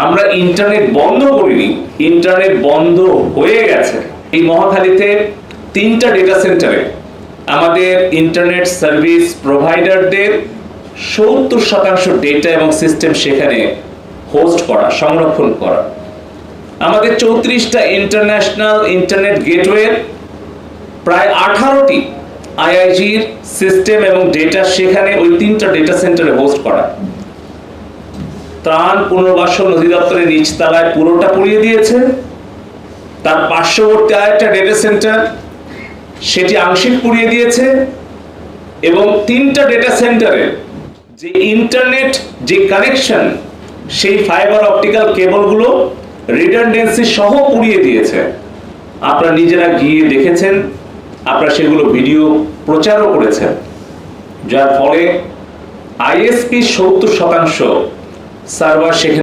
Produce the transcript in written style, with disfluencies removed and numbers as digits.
আমরা ইন্টারনেট বন্ধ করিনি, ইন্টারনেট বন্ধ হয়ে গেছে। এই মহাখালীতে 3টা ডেটা সেন্টারে আমাদের ইন্টারনেট সার্ভিস প্রোভাইডারদের 70% ডেটা এবং সিস্টেম সেখানে হোস্ট করা, সংরক্ষণ করা। আমাদের 34টা ইন্টারন্যাশনাল ইন্টারনেট গেটওয়ে, প্রায় 18টি আইআইজির সিস্টেম এবং ডেটা সেখানে ওই 3টা ডেটা সেন্টারে হোস্ট করা। ত্রাণ পুনর্বাসন অধিদপ্তরের নিচতলায় পুরোটা পুড়িয়ে দিয়েছে। তার পার্শ্ববর্তী আরেকটা ডেটা সেন্টার সেটি আংশিক পুড়িয়ে দিয়েছে, এবং 3টা ডেটা সেন্টারে যে ইন্টারনেট যে কানেকশন, সেই ফাইবার অপটিক্যাল কেবলগুলো রিডান্ডেন্সি সহ পুড়িয়ে দিয়েছে। আপনারা নিজেরা গিয়ে দেখেছেন, আপনারা সেগুলো ভিডিও প্রচারও করেছেন, যার ফলে আইএসপি 70% সার্ভার সেখানে